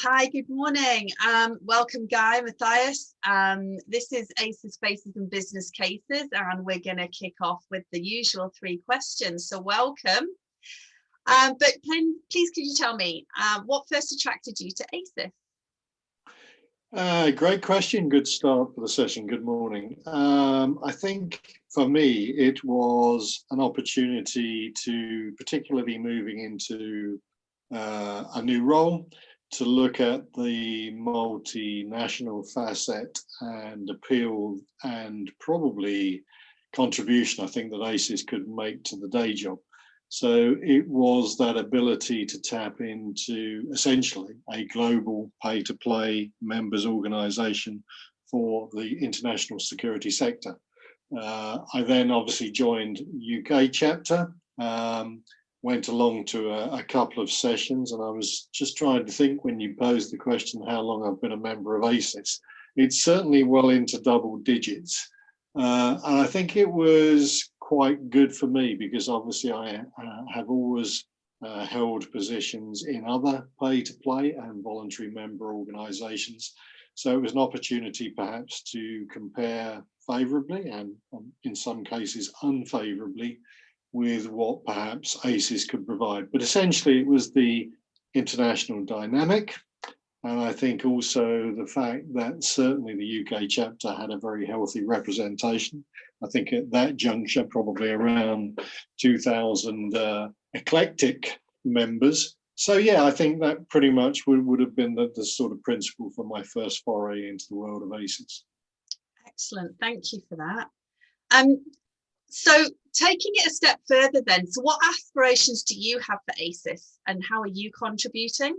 Hi, good morning. Welcome, Guy, Mathias. This is ASIS Faces and Business Cases, and we're going to kick off with the usual 3 questions. So welcome. But please, could you tell me what first attracted you to ASIS? Great question. Good start for the session. Good morning. I think for me, it was an opportunity to, particularly moving into a new role, to look at the multinational facet and appeal and probably contribution I think that ASIS could make to the day job. So it was that ability to tap into essentially a global pay-to-play members organisation for the international security sector. I then obviously joined UK chapter, went along to a couple of sessions, and I was just trying to think when you posed the question how long I've been a member of ASIS. It's certainly well into double digits. And I think it was quite good for me because obviously I have always held positions in other pay-to-play and voluntary member organisations. So it was an opportunity perhaps to compare favourably and in some cases unfavourably with what perhaps ASIS could provide. But essentially it was the international dynamic. And I think also the fact that certainly the UK chapter had a very healthy representation. I think at that juncture, probably around 2000 eclectic members. So yeah, I think that pretty much would have been the sort of principle for my first foray into the world of ASIS. Excellent, thank you for that. So taking it a step further then, so what aspirations do you have for ASIS and how are you contributing?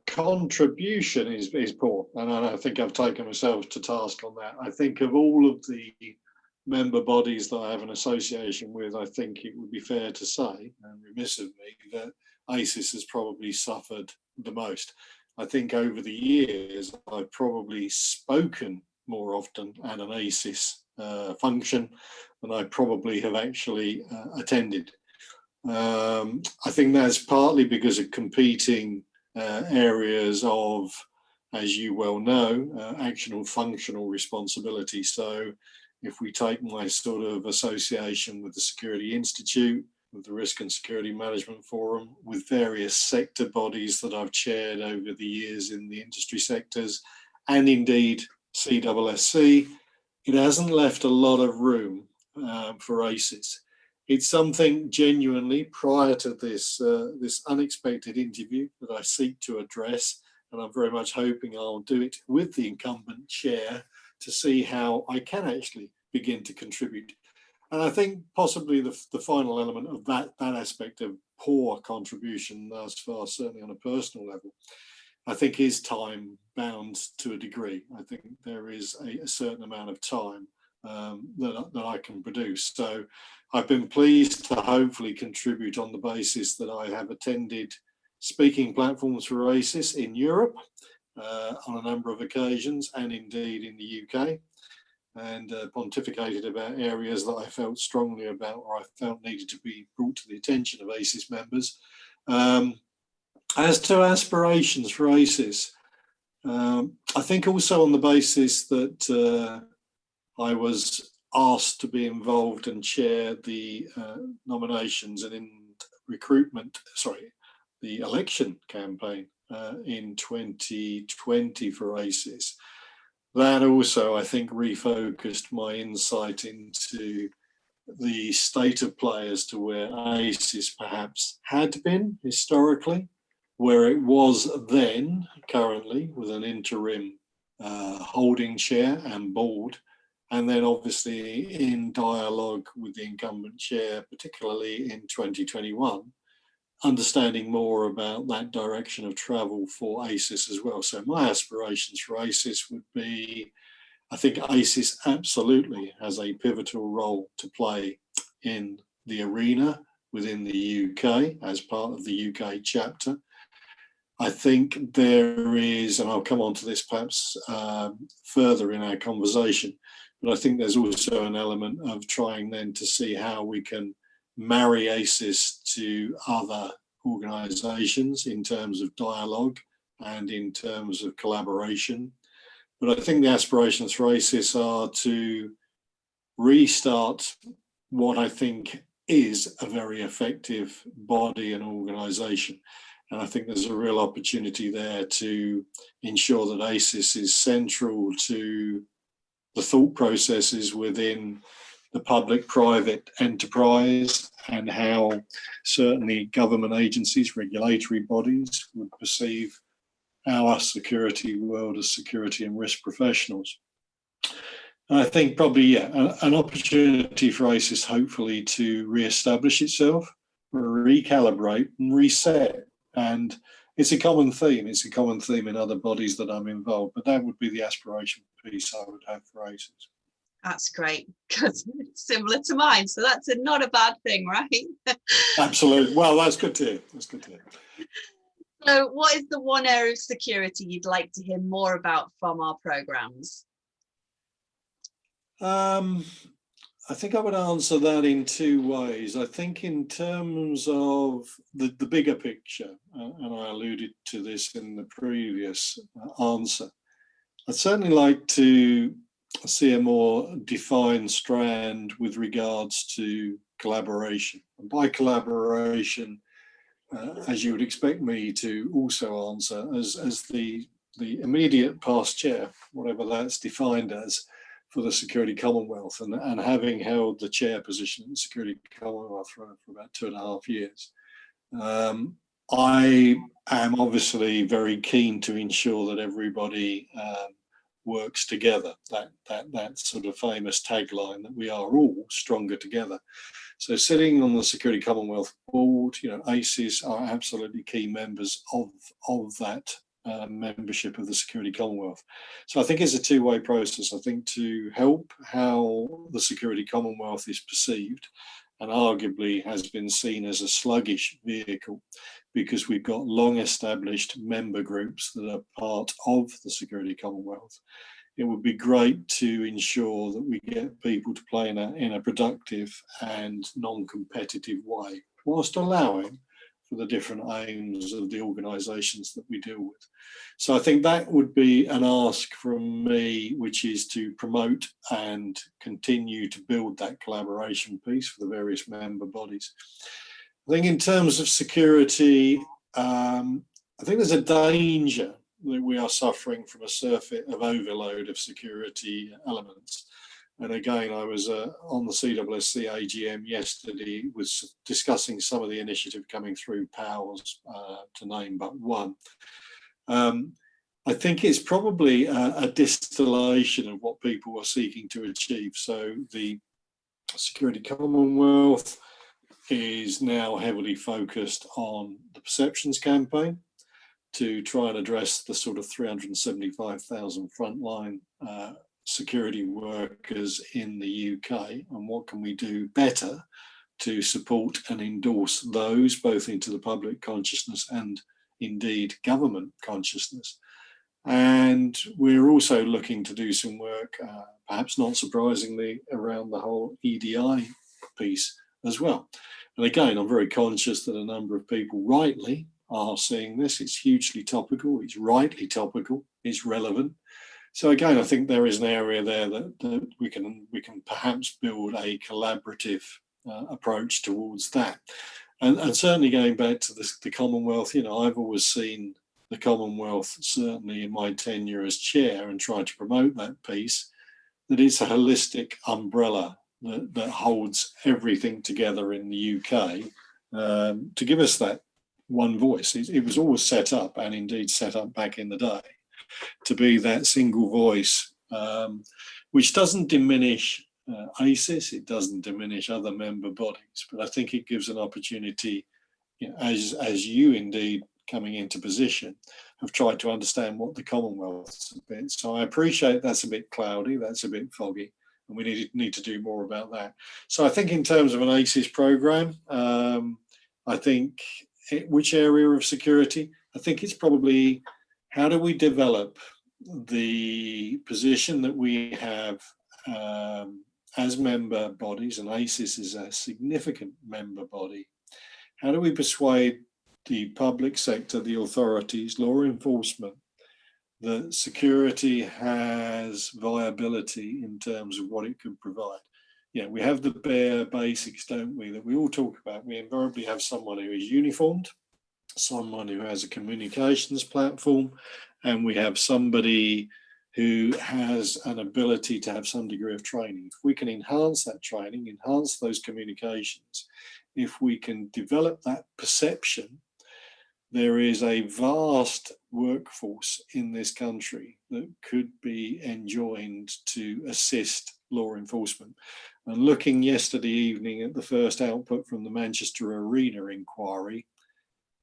Contribution is poor, and I think I've taken myself to task on that. I think of all of the member bodies that I have an association with, I think it would be fair to say, and remiss of me, that ASIS has probably suffered the most. I think over the years, I've probably spoken more often at an ASIS function than I probably have actually attended. I think that's partly because of competing areas of, as you well know, actional functional responsibility. So if we take my sort of association with the Security Institute, with the Risk and Security Management Forum, with various sector bodies that I've chaired over the years in the industry sectors, and indeed CSSC, it hasn't left a lot of room for ASIS. It's something genuinely prior to this this unexpected interview that I seek to address, and I'm very much hoping I'll do it with the incumbent chair to see how I can actually begin to contribute. And I think possibly the final element of that aspect of poor contribution thus far, certainly on a personal level, I think is time bound to a degree. I think there is a certain amount of time that I can produce. So I've been pleased to hopefully contribute on the basis that I have attended speaking platforms for ASIS in Europe on a number of occasions, and indeed in the UK, and pontificated about areas that I felt strongly about or I felt needed to be brought to the attention of ASIS members. As to aspirations for ASIS, I think also on the basis that I was asked to be involved and chair the nominations and the election campaign in 2020 for ASIS. That also, I think, refocused my insight into the state of play as to where ASIS perhaps had been historically, where it was then, currently, with an interim holding chair and board, and then obviously in dialogue with the incumbent chair, particularly in 2021, understanding more about that direction of travel for ASIS as well. So my aspirations for ASIS would be, I think ASIS absolutely has a pivotal role to play in the arena within the UK as part of the UK chapter. I think there is, and I'll come on to this perhaps further in our conversation, but I think there's also an element of trying then to see how we can marry ASIS to other organisations in terms of dialogue and in terms of collaboration. But I think the aspirations for ASIS are to restart what I think is a very effective body and organisation. And I think there's a real opportunity there to ensure that ASIS is central to the thought processes within the public-private enterprise and how certainly government agencies, regulatory bodies would perceive our security world as security and risk professionals. And I think probably, yeah, an opportunity for ASIS hopefully to re-establish itself, recalibrate and reset. And it's a common theme. It's a common theme in other bodies that I'm involved, but that would be the aspiration piece I would have for ASIS. That's great, because it's similar to mine. So that's not a bad thing, right? Absolutely. Well, that's good to hear. That's good to hear. So what is the one area of security you'd like to hear more about from our programs? I think I would answer that in two ways. I think in terms of the bigger picture, and I alluded to this in the previous answer, I'd certainly like to see a more defined strand with regards to collaboration. And by collaboration, as you would expect me to also answer, as the immediate past chair, whatever that's defined as, for the Security Commonwealth, and having held the chair position in the Security Commonwealth for about 2.5 years. I am obviously very keen to ensure that everybody works together, that sort of famous tagline that we are all stronger together. So sitting on the Security Commonwealth board, ASIS are absolutely key members of that membership of the Security Commonwealth. So I think it's a two-way process. I think to help how the Security Commonwealth is perceived, and arguably has been seen as a sluggish vehicle, because we've got long established member groups that are part of the Security Commonwealth. It would be great to ensure that we get people to play in a productive and non-competitive way, whilst allowing for the different aims of the organisations that we deal with. So I think that would be an ask from me, which is to promote and continue to build that collaboration piece for the various member bodies. I think in terms of security, I think there's a danger that we are suffering from a surfeit of overload of security elements. And again, I was on the CWSC AGM yesterday, was discussing some of the initiative coming through POWERS, to name but one. I think it's probably a distillation of what people are seeking to achieve. So the Security Commonwealth is now heavily focused on the perceptions campaign to try and address the sort of 375,000 frontline security workers in the UK, and what can we do better to support and endorse those both into the public consciousness and indeed government consciousness. And we're also looking to do some work, perhaps not surprisingly, around the whole EDI piece as well. And again, I'm very conscious that a number of people rightly are seeing this. It's hugely topical, it's rightly topical, it's relevant. So again, I think there is an area there that we can perhaps build a collaborative approach towards that. And certainly going back to the Commonwealth, I've always seen the Commonwealth, certainly in my tenure as chair, and tried to promote that piece, that it's a holistic umbrella that holds everything together in the UK to give us that one voice. It was always set up, and indeed set up back in the day, to be that single voice, which doesn't diminish ASIS, it doesn't diminish other member bodies, but I think it gives an opportunity, as you indeed coming into position, have tried to understand what the Commonwealth's a bit. So I appreciate that's a bit cloudy, that's a bit foggy, and we need to do more about that. So I think in terms of an ASIS programme, I think which area of security? I think it's probably how do we develop the position that we have as member bodies, and ASIS is a significant member body. How do we persuade the public sector, the authorities, law enforcement, that security has viability in terms of what it can provide. Yeah, we have the bare basics, don't we, that we all talk about. We invariably have someone who is uniformed, someone who has a communications platform, and we have somebody who has an ability to have some degree of training. If we can enhance that training, enhance those communications, if we can develop that perception, there is a vast workforce in this country that could be enjoined to assist law enforcement. And looking yesterday evening at the first output from the Manchester Arena inquiry,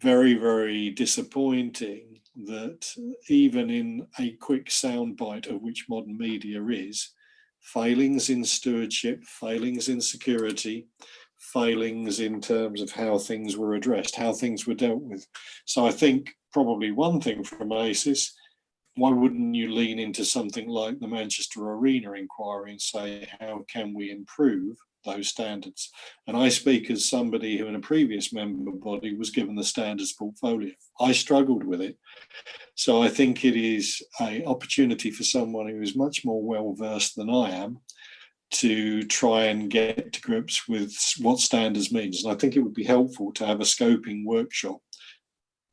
very, very disappointing that even in a quick soundbite of which modern media is, failings in stewardship, failings in security, failings in terms of how things were addressed, how things were dealt with. So I think probably one thing from ASIS, why wouldn't you lean into something like the Manchester Arena inquiry and say, how can we improve those standards? And I speak as somebody who in a previous member body was given the standards portfolio. I struggled with it. So I think it is an opportunity for someone who is much more well-versed than I am to try and get to grips with what standards means. And I think it would be helpful to have a scoping workshop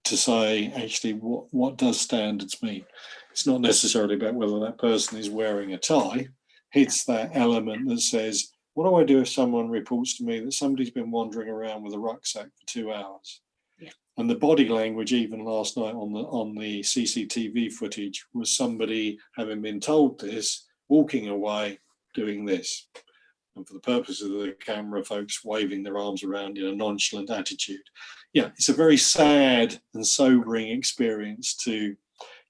to say, actually, what does standards mean? It's not necessarily about whether that person is wearing a tie. It's that element that says, what do I do if someone reports to me that somebody's been wandering around with a rucksack for 2 hours? Yeah. And the body language, even last night on the CCTV footage, was somebody having been told this, walking away, doing this. And for the purpose of the camera, folks waving their arms around in a nonchalant attitude. Yeah, it's a very sad and sobering experience to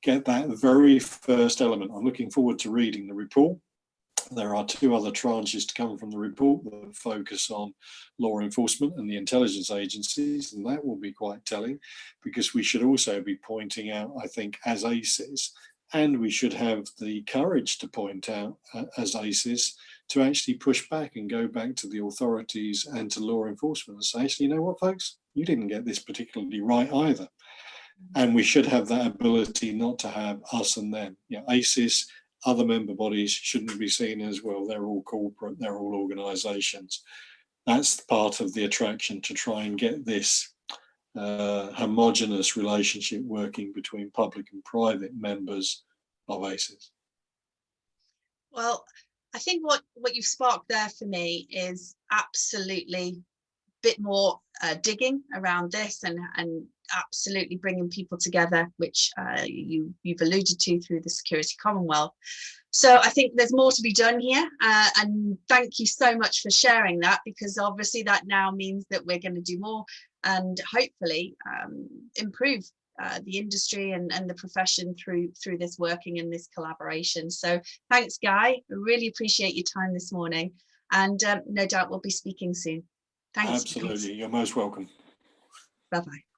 get that very first element. I'm looking forward to reading the report. There are 2 other tranches to come from the report that focus on law enforcement and the intelligence agencies, and that will be quite telling, because we should also be pointing out, I think, as ASIS, and we should have the courage to point out as ASIS, to actually push back and go back to the authorities and to law enforcement and say, actually, you know what, folks, you didn't get this particularly right either. And we should have that ability not to have us and them. Yeah, ASIS, other member bodies shouldn't be seen as, well, they're all corporate, they're all organisations. That's part of the attraction, to try and get this homogenous relationship working between public and private members of ASIS. Well, I think what you've sparked there for me is absolutely a bit more digging around this, and absolutely bringing people together, which you've alluded to through the Security Commonwealth. So I think there's more to be done here, and thank you so much for sharing that, because obviously that now means that we're going to do more and hopefully improve the industry and the profession through this working and this collaboration. So thanks, Guy. I really appreciate your time this morning, and no doubt we'll be speaking soon. Thanks. Absolutely. You're most welcome. Bye-bye.